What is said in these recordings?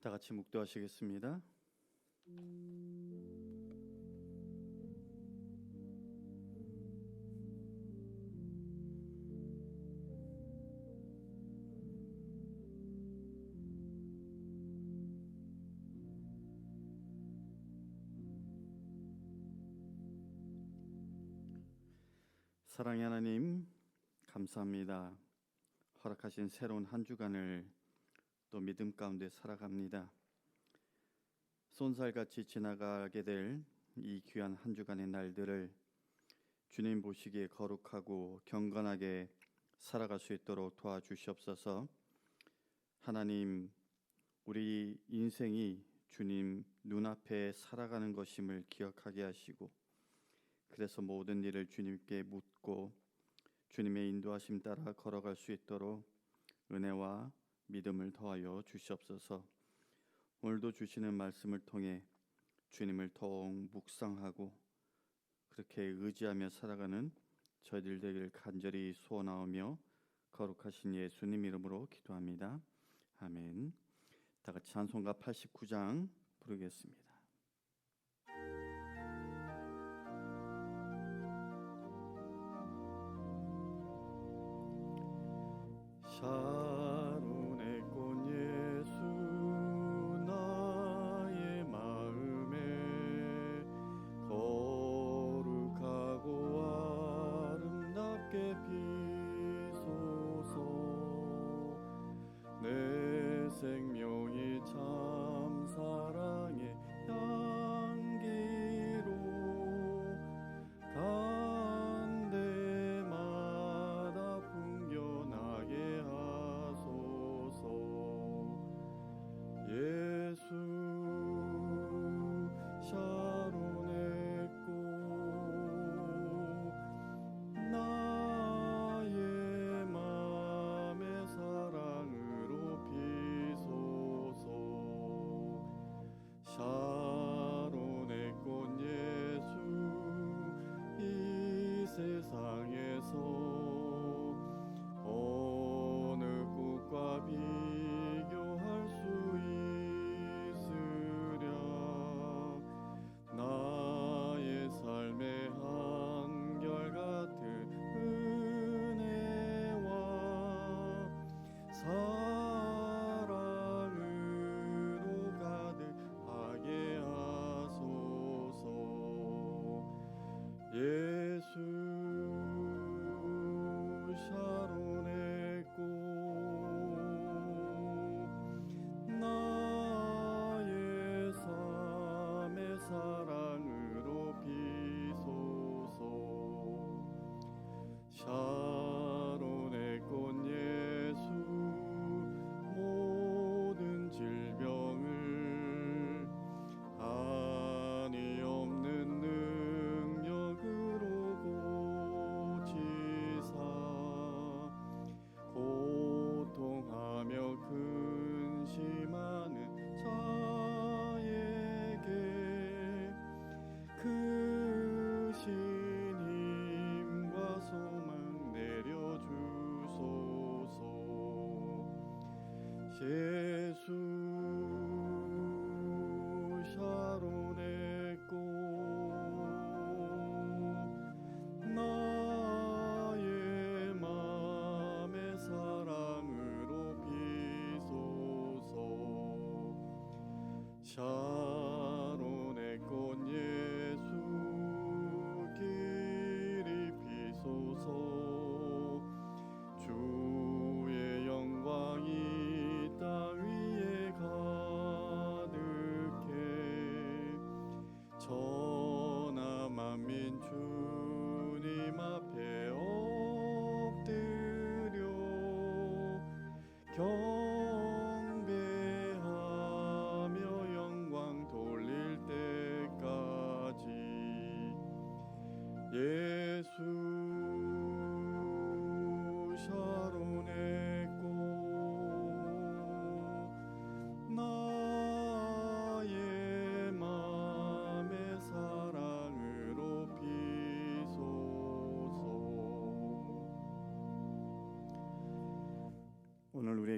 다 같이 묵도하시겠습니다. 사랑의 하나님, 감사합니다. 허락하신 새로운 한 주간을 또 믿음 가운데 살아갑니다. 쏜살같이 지나가게 될 이 귀한 한 주간의 날들을 주님 보시기에 거룩하고 경건하게 살아갈 수 있도록 도와주시옵소서. 하나님, 우리 인생이 주님 눈앞에 살아가는 것임을 기억하게 하시고, 그래서 모든 일을 주님께 묻고 주님의 인도하심 따라 걸어갈 수 있도록 은혜와 믿음을 더하여 주시옵소서. 오늘도 주시는 말씀을 통해 주님을 더욱 묵상하고 그렇게 의지하며 살아가는 저희들 되길 간절히 소원하오며 거룩하신 예수님 이름으로 기도합니다. 아멘. 다 같이 찬송가 89장 부르겠습니다. 샤론의 꽃 예수 나의 마음에 거룩하고 아름답게 피소서. 내 생명이 참 사랑의 향기로 간 데마다 풍겨나게 하소서. 예수 샤론의 꽃 나의 맘의 사랑으로 피소서. 샤론의 꽃 예수 이 세상에서 어느 꽃과 비교할 수 있으랴. 나의 삶의 한결같은 은혜와 사랑으로 가득하게 하소서. 예수 샤론의 꽃 나의 삶의 사랑으로 피소서. 샤론의 꽃 예수 모든 질병을 한이 없는 능력으로 고치사 고통하며 근심하는 자에게 크신 힘과 소망 내려주소서. 예수 샤론의 꽃 나의 맘의 사랑으로 피소서. 샤론의 꽃 예수 길이 피소서. 주의 영광이 땅 위에 가득해 천하 만민 주님 앞에 엎드려 경배하며 영광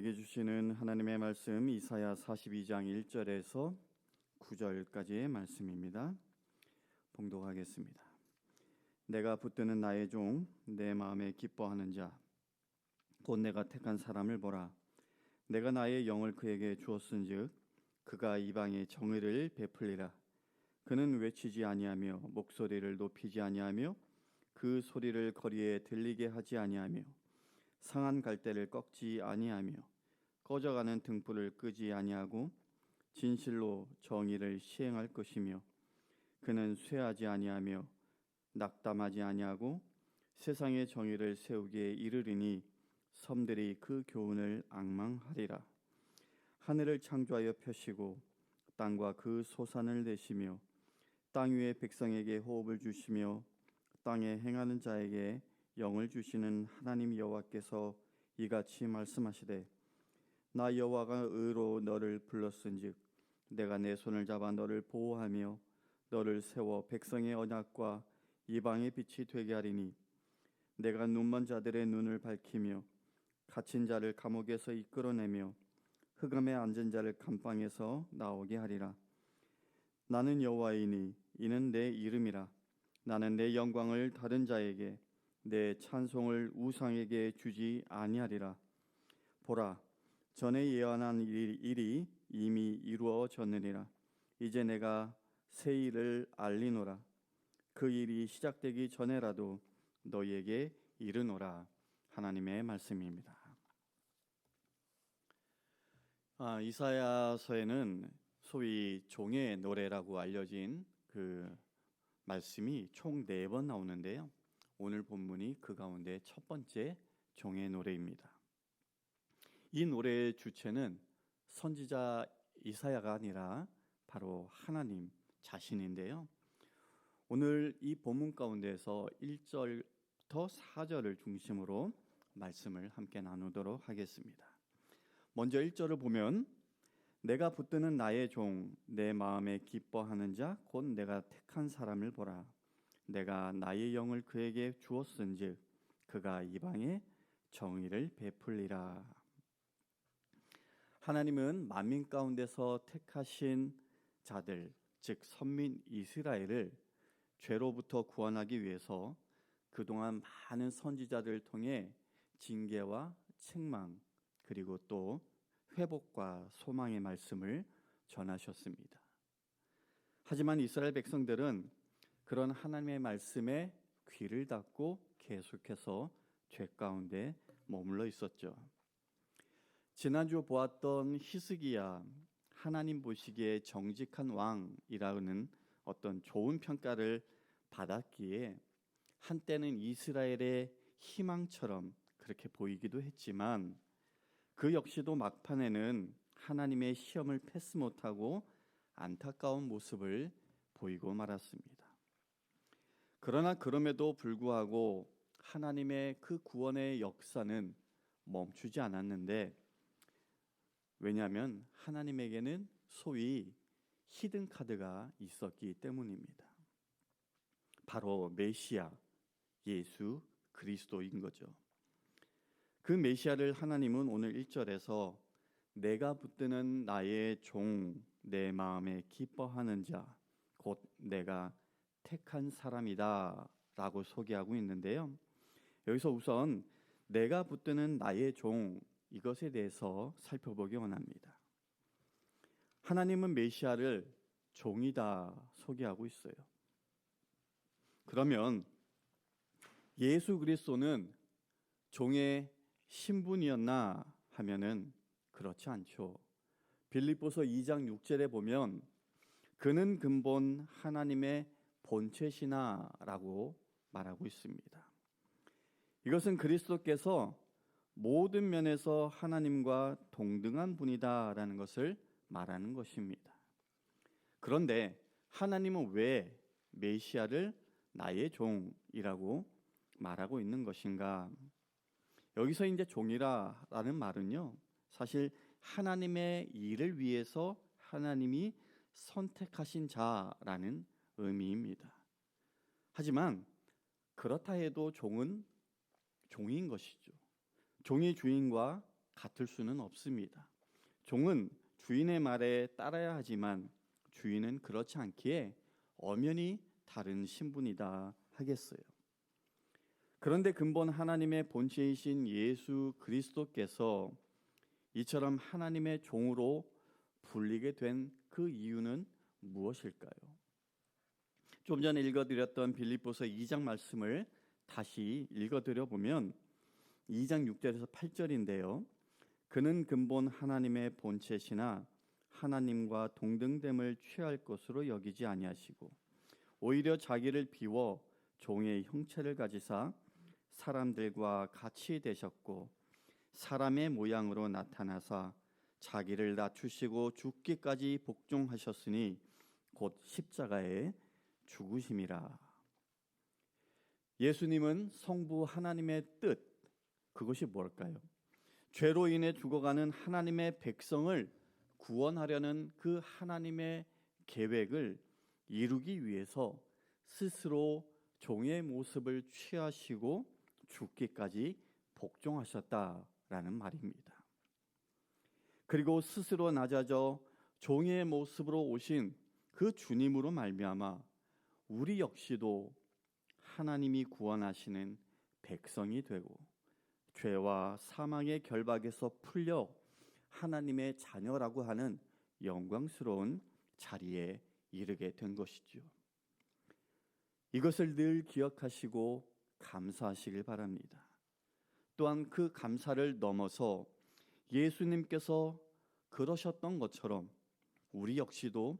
우리에게 주시는 하나님의 말씀 이사야 42장 1절에서 9절까지의 말씀입니다. 봉독하겠습니다. 내가 붙드는 나의 종 내 마음에 기뻐하는 자 곧 내가 택한 사람을 보라. 내가 나의 영을 그에게 주었은즉 그가 이방에 정의를 베풀리라. 그는 외치지 아니하며 목소리를 높이지 아니하며 그 소리를 거리에 들리게 하지 아니하며 상한 갈대를 꺾지 아니하며 꺼져가는 등불을 끄지 아니하고 진실로 정의를 시행할 것이며 그는 쇠하지 아니하며 낙담하지 아니하고 세상의 정의를 세우기에 이르리니 섬들이 그 교훈을 앙망하리라. 하늘을 창조하여 펴시고 땅과 그 소산을 내시며 땅 위의 백성에게 호흡을 주시며 땅에 행하는 자에게 영을 주시는 하나님 여호와께서 이같이 말씀하시되 나 여호와가 의로 너를 불렀은즉 내가 내 손을 잡아 너를 보호하며 너를 세워 백성의 언약과 이방의 빛이 되게 하리니 내가 눈먼 자들의 눈을 밝히며 갇힌 자를 감옥에서 이끌어내며 흑암에 앉은 자를 감방에서 나오게 하리라. 나는 여호와이니 이는 내 이름이라. 나는 내 영광을 다른 자에게 내 찬송을 우상에게 주지 아니하리라. 보라, 전에 예언한 일이 이미 이루어졌느니라. 이제 내가 새 일을 알리노라. 그 일이 시작되기 전에라도 너희에게 이르노라. 하나님의 말씀입니다. 이사야서에는 소위 종의 노래라고 알려진 그 말씀이 총 4번 나오는데요. 오늘 본문이 그 가운데 첫 번째 종의 노래입니다. 이 노래의 주체는 선지자 이사야가 아니라 바로 하나님 자신인데요. 오늘 이 본문 가운데서 1절부터 4절을 중심으로 말씀을 함께 나누도록 하겠습니다. 먼저 1절을 보면 내가 붙드는 나의 종 내 마음에 기뻐하는 자 곧 내가 택한 사람을 보라. 내가 나의 영을 그에게 주었은즉 그가 이방에 정의를 베풀리라. 하나님은 만민 가운데서 택하신 자들, 즉 선민 이스라엘을 죄로부터 구원하기 위해서 그동안 많은 선지자들을 통해 징계와 책망 그리고 또 회복과 소망의 말씀을 전하셨습니다. 하지만 이스라엘 백성들은 그런 하나님의 말씀에 귀를 닫고 계속해서 죄 가운데 머물러 있었죠. 지난주 보았던 히스기야, 하나님 보시기에 정직한 왕이라는 어떤 좋은 평가를 받았기에 한때는 이스라엘의 희망처럼 그렇게 보이기도 했지만 그 역시도 막판에는 하나님의 시험을 패스 못하고 안타까운 모습을 보이고 말았습니다. 그러나 그럼에도 불구하고 하나님의 그 구원의 역사는 멈추지 않았는데, 왜냐하면 하나님에게는 소위 히든 카드가 있었기 때문입니다. 바로 메시아, 예수 그리스도인 거죠. 그 메시아를 하나님은 오늘 1절에서 내가 붙드는 나의 종 내 마음에 기뻐하는 자 곧 내가 택한 사람이다 라고 소개하고 있는데요. 여기서 우선 내가 붙드는 나의 종 이것에 대해서 살펴보기 원합니다. 하나님은 메시아를 종이다 소개하고 있어요. 그러면 예수 그리스도는 종의 신분이었나 하면은 그렇지 않죠. 빌립보서 2장 6절에 보면 그는 근본 하나님의 본체시나라고 말하고 있습니다. 이것은 그리스도께서 모든 면에서 하나님과 동등한 분이다라는 것을 말하는 것입니다. 그런데 하나님은 왜 메시아를 나의 종이라고 말하고 있는 것인가? 여기서 이제 종이라는 말은요, 사실 하나님의 일을 위해서 하나님이 선택하신 자라는 의미입니다. 하지만 그렇다 해도 종은 종인 것이죠. 종이 주인과 같을 수는 없습니다. 종은 주인의 말에 따라야 하지만 주인은 그렇지 않기에 엄연히 다른 신분이다 하겠어요. 그런데 근본 하나님의 본체이신 예수 그리스도께서 이처럼 하나님의 종으로 불리게 된 그 이유는 무엇일까요? 좀 전에 읽어드렸던 빌립보서 2장 말씀을 다시 읽어드려 보면 2장 6절에서 8절인데요. 그는 근본 하나님의 본체시나 하나님과 동등됨을 취할 것으로 여기지 아니하시고 오히려 자기를 비워 종의 형체를 가지사 사람들과 같이 되셨고 사람의 모양으로 나타나사 자기를 낮추시고 죽기까지 복종하셨으니 곧 십자가에 죽으심이라. 예수님은 성부 하나님의 뜻, 그것이 뭘까요? 죄로 인해 죽어가는 하나님의 백성을 구원하려는 그 하나님의 계획을 이루기 위해서 스스로 종의 모습을 취하시고 죽기까지 복종하셨다라는 말입니다. 그리고 스스로 낮아져 종의 모습으로 오신 그 주님으로 말미암아 우리 역시도 하나님이 구원하시는 백성이 되고 죄와 사망의 결박에서 풀려 하나님의 자녀라고 하는 영광스러운 자리에 이르게 된 것이죠. 이것을 늘 기억하시고 감사하시길 바랍니다. 또한 그 감사를 넘어서 예수님께서 그러셨던 것처럼 우리 역시도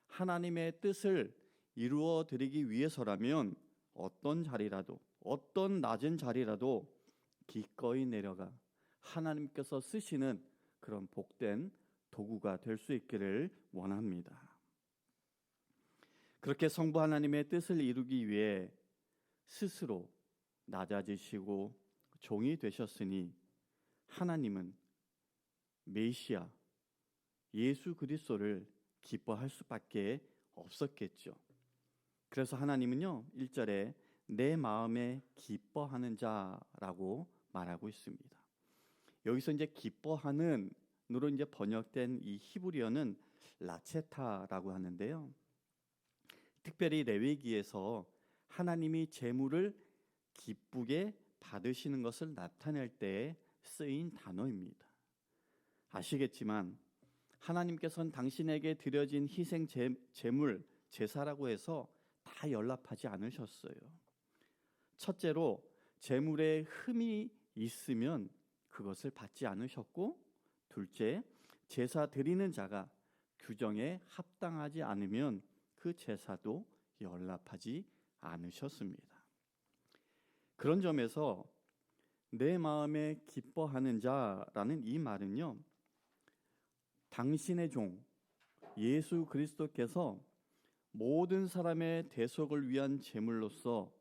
하나님의 뜻을 이루어 드리기 위해서라면 어떤 자리라도, 어떤 낮은 자리라도 기꺼이 내려가 하나님께서 쓰시는 그런 복된 도구가 될 수 있기를 원합니다. 그렇게 성부 하나님의 뜻을 이루기 위해 스스로 낮아지시고 종이 되셨으니 하나님은 메시아 예수 그리스도를 기뻐할 수밖에 없었겠죠. 그래서 하나님은요 1절에 내 마음에 기뻐하는 자라고 말하고 있습니다. 여기서 이제 기뻐하는 으로 이제 번역된 이 히브리어는 라체타라고 하는데요. 특별히 레위기에서 하나님이 제물을 기쁘게 받으시는 것을 나타낼 때 쓰인 단어입니다. 아시겠지만 하나님께서는 당신에게 드려진 희생 제물, 제사라고 해서 다 연락하지 않으셨어요. 첫째로 제물에 흠이 있으면 그것을 받지 않으셨고, 둘째 제사 드리는 자가 규정에 합당하지 않으면 그 제사도 연락하지 않으셨습니다. 그런 점에서 내 마음에 기뻐하는 자라는 이 말은요, 당신의 종 예수 그리스도께서 모든 사람의 대속을 위한 제물로서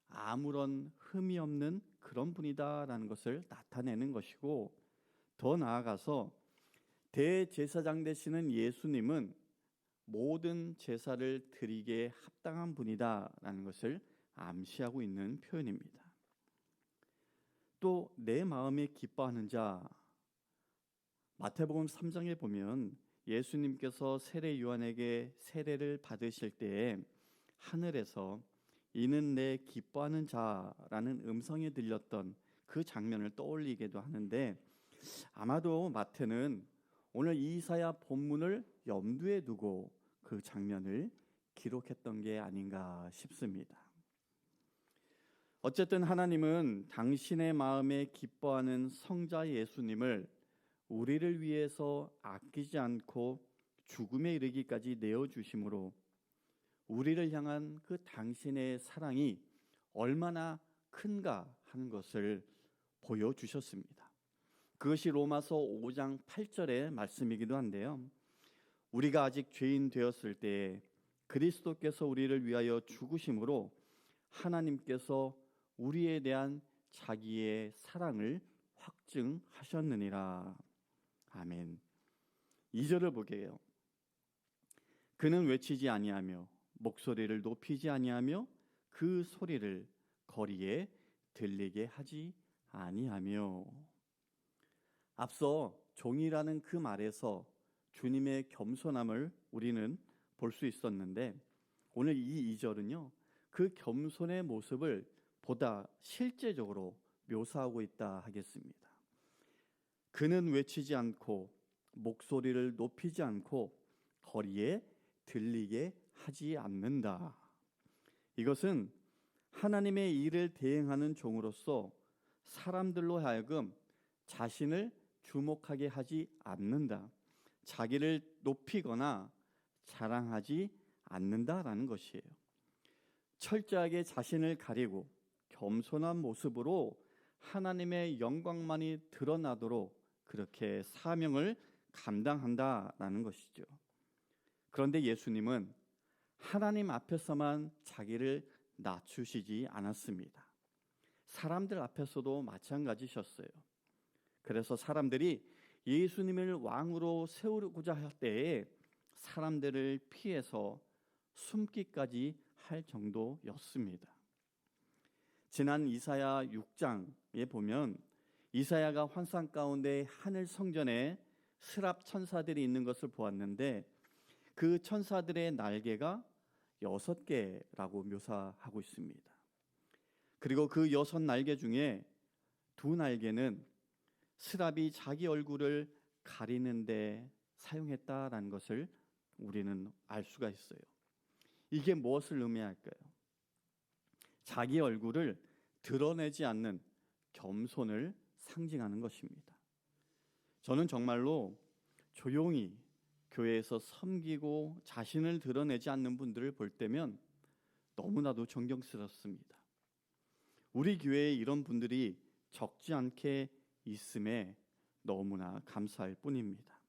아무런 흠이 없는 그런 분이다라는 것을 나타내는 것이고, 더 나아가서 대제사장 되시는 예수님은 모든 제사를 드리기에 합당한 분이다라는 것을 암시하고 있는 표현입니다. 또 내 마음에 기뻐하는 자, 마태복음 3장에 보면 예수님께서 세례 요한에게 세례를 받으실 때에 하늘에서 이는 내 기뻐하는 자라는 음성이 들렸던 그 장면을 떠올리기도 하는데, 아마도 마태는 오늘 이사야 본문을 염두에 두고 그 장면을 기록했던 게 아닌가 싶습니다. 어쨌든 하나님은 당신의 마음에 기뻐하는 성자 예수님을 우리를 위해서 아끼지 않고 죽음에 이르기까지 내어주심으로 우리를 향한 그 당신의 사랑이 얼마나 큰가 하는 것을 보여주셨습니다. 그것이 로마서 5장 8절의 말씀이기도 한데요. 우리가 아직 죄인 되었을 때에 그리스도께서 우리를 위하여 죽으심으로 하나님께서 우리에 대한 자기의 사랑을 확증하셨느니라. 아멘. 2절을 보게요. 그는 외치지 아니하며 목소리를 높이지 아니하며 그 소리를 거리에 들리게 하지 아니하며. 앞서 종이라는 그 말에서 주님의 겸손함을 우리는 볼 수 있었는데, 오늘 이 2절은요 그 겸손의 모습을 보다 실제적으로 묘사하고 있다 하겠습니다. 그는 외치지 않고 목소리를 높이지 않고 거리에 들리게 하지 않는다. 이것은 하나님의 일을 대행하는 종으로서 사람들로 하여금 자신을 주목하게 하지 않는다. 자기를 높이거나 자랑하지 않는다라는 것이에요. 철저하게 자신을 가리고 겸손한 모습으로 하나님의 영광만이 드러나도록 그렇게 사명을 감당한다라는 것이죠. 그런데 예수님은 하나님 앞에서만 자기를 낮추시지 않았습니다. 사람들 앞에서도 마찬가지셨어요. 그래서 사람들이 예수님을 왕으로 세우고자 할 때에 사람들을 피해서 숨기까지 할 정도였습니다. 지난 이사야 6장에 보면 이사야가 환상 가운데 하늘 성전에 스랍 천사들이 있는 것을 보았는데 그 천사들의 날개가 6개라고 묘사하고 있습니다. 그리고 그 6날개 중에 2날개는 스랍이 자기 얼굴을 가리는데 사용했다라는 것을 우리는 알 수가 있어요. 이게 무엇을 의미할까요? 자기 얼굴을 드러내지 않는 겸손을 상징하는 것입니다. 저는 정말로 조용히 교회에서 섬기고 자신을 드러내지 않는 분들을 볼 때면 너무나도 존경스럽습니다. 우리 교회에 이런 분들이 적지 않게 있음에 너무나 감사할 뿐입니다.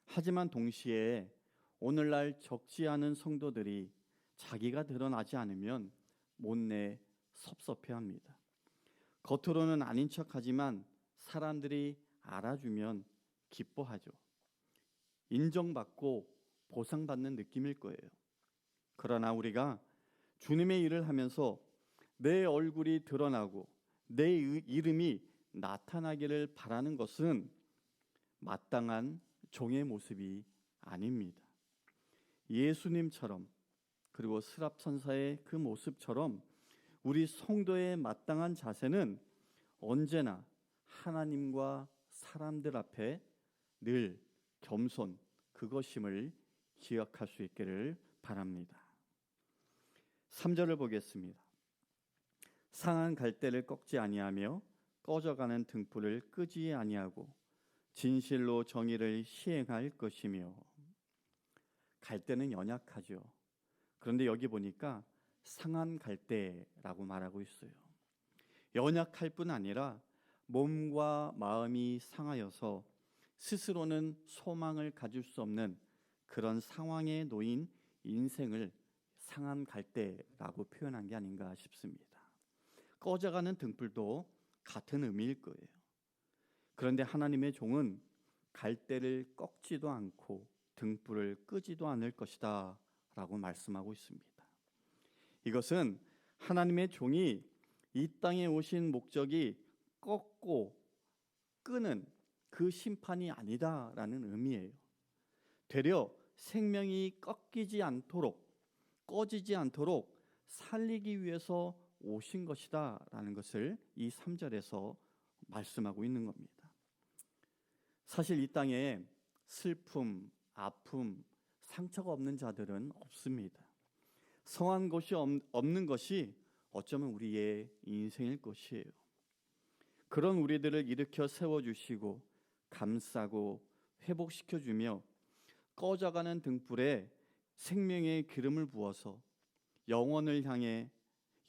하지만 동시에 오늘날 적지 않은 성도들이 자기가 드러나지 않으면 못내 섭섭해합니다. 겉으로는 아닌 척하지만 사람들이 알아주면 기뻐하죠. 인정받고 보상받는 느낌일 거예요. 그러나 우리가 주님의 일을 하면서 내 얼굴이 드러나고 내 이름이 나타나기를 바라는 것은 마땅한 종의 모습이 아닙니다. 예수님처럼 그리고 스랍 천사의 그 모습처럼 우리 성도의 마땅한 자세는 언제나 하나님과 사람들 앞에 늘 겸손, 그것임을 기억할 수 있기를 바랍니다. 3절을 보겠습니다. 상한 갈대를 꺾지 아니하며 꺼져가는 등불을 끄지 아니하고 진실로 정의를 시행할 것이며. 갈대는 연약하죠. 그런데 여기 보니까 상한 갈대라고 말하고 있어요. 연약할 뿐 아니라 몸과 마음이 상하여서 스스로는 소망을 가질 수 없는 그런 상황에 놓인 인생을 상한 갈대라고 표현한 게 아닌가 싶습니다. 꺼져가는 등불도 같은 의미일 거예요. 그런데 하나님의 종은 갈대를 꺾지도 않고 등불을 끄지도 않을 것이다 라고 말씀하고 있습니다. 이것은 하나님의 종이 이 땅에 오신 목적이 꺾고 끄는 그 심판이 아니다라는 의미예요. 되려 생명이 꺾이지 않도록 꺼지지 않도록 살리기 위해서 오신 것이다 라는 것을 이 3절에서 말씀하고 있는 겁니다. 사실 이 땅에 슬픔, 아픔, 상처가 없는 자들은 없습니다. 성한 것이 없는 것이 어쩌면 우리의 인생일 것이에요. 그런 우리들을 일으켜 세워주시고 감싸고 회복시켜주며 꺼져가는 등불에 생명의 기름을 부어서 영원을 향해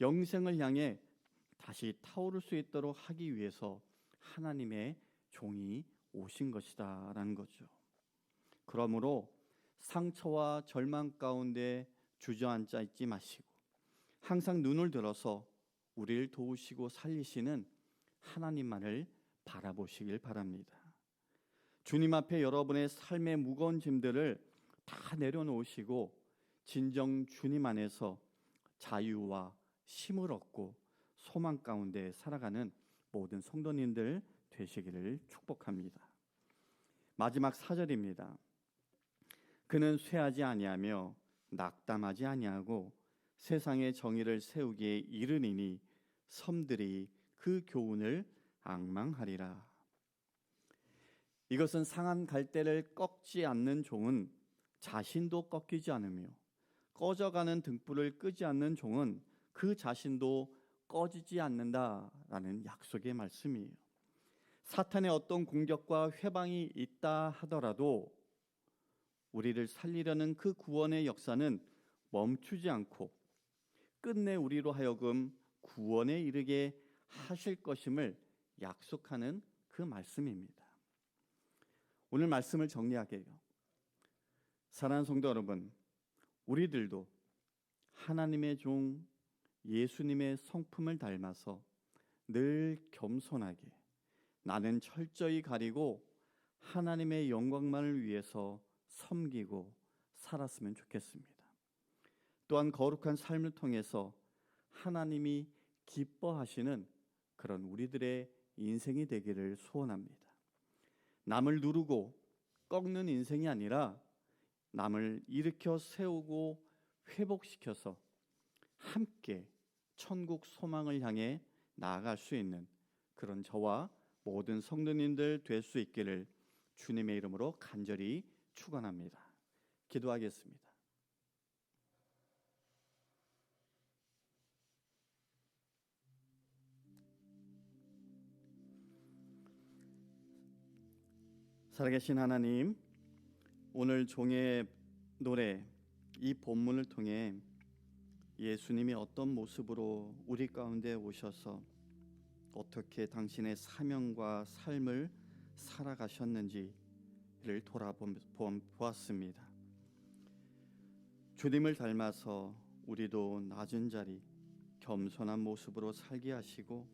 영생을 향해 다시 타오를 수 있도록 하기 위해서 하나님의 종이 오신 것이다 라는 거죠. 그러므로 상처와 절망 가운데 주저앉아 있지 마시고 항상 눈을 들어서 우리를 도우시고 살리시는 하나님만을 바라보시길 바랍니다. 주님 앞에 여러분의 삶의 무거운 짐들을 다 내려놓으시고 진정 주님 안에서 자유와 쉼을 얻고 소망 가운데 살아가는 모든 성도님들 되시기를 축복합니다. 마지막 4절입니다. 그는 쇠하지 아니하며 낙담하지 아니하고 세상의 정의를 세우기에 이르니니 섬들이 그 교훈을 앙망하리라. 이것은 상한 갈대를 꺾지 않는 종은 자신도 꺾이지 않으며 꺼져가는 등불을 끄지 않는 종은 그 자신도 꺼지지 않는다라는 약속의 말씀이에요. 사탄의 어떤 공격과 회방이 있다 하더라도 우리를 살리려는 그 구원의 역사는 멈추지 않고 끝내 우리로 하여금 구원에 이르게 하실 것임을 약속하는 그 말씀입니다. 오늘 말씀을 정리하게요. 사랑하는 성도 여러분, 우리들도 하나님의 종 예수님의 성품을 닮아서 늘 겸손하게 나는 철저히 가리고 하나님의 영광만을 위해서 섬기고 살았으면 좋겠습니다. 또한 거룩한 삶을 통해서 하나님이 기뻐하시는 그런 우리들의 인생이 되기를 소원합니다. 남을 누르고 꺾는 인생이 아니라 남을 일으켜 세우고 회복시켜서 함께 천국 소망을 향해 나아갈 수 있는 그런 저와 모든 성도님들 될 수 있기를 주님의 이름으로 간절히 축원합니다. 기도하겠습니다. 살아계신 하나님, 오늘 종의 노래 이 본문을 통해 예수님이 어떤 모습으로 우리 가운데 오셔서 어떻게 당신의 사명과 삶을 살아가셨는지를 돌아보았습니다. 주님을 닮아서 우리도 낮은 자리, 겸손한 모습으로 살게 하시고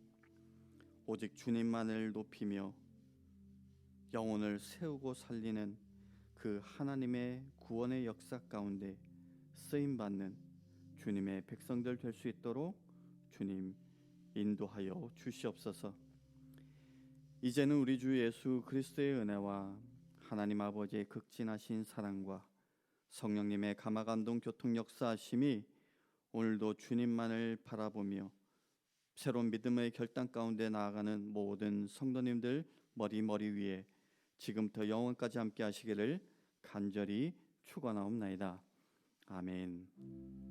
오직 주님만을 높이며 영혼을 세우고 살리는 그 하나님의 구원의 역사 가운데 쓰임받는 주님의 백성들 될 수 있도록 주님 인도하여 주시옵소서. 이제는 우리 주 예수 그리스도의 은혜와 하나님 아버지의 극진하신 사랑과 성령님의 감화감동 교통 역사하심이 오늘도 주님만을 바라보며 새로운 믿음의 결단 가운데 나아가는 모든 성도님들 머리 위에 지금부터 영원까지 함께 하시기를 간절히 축원하옵나이다. 아멘.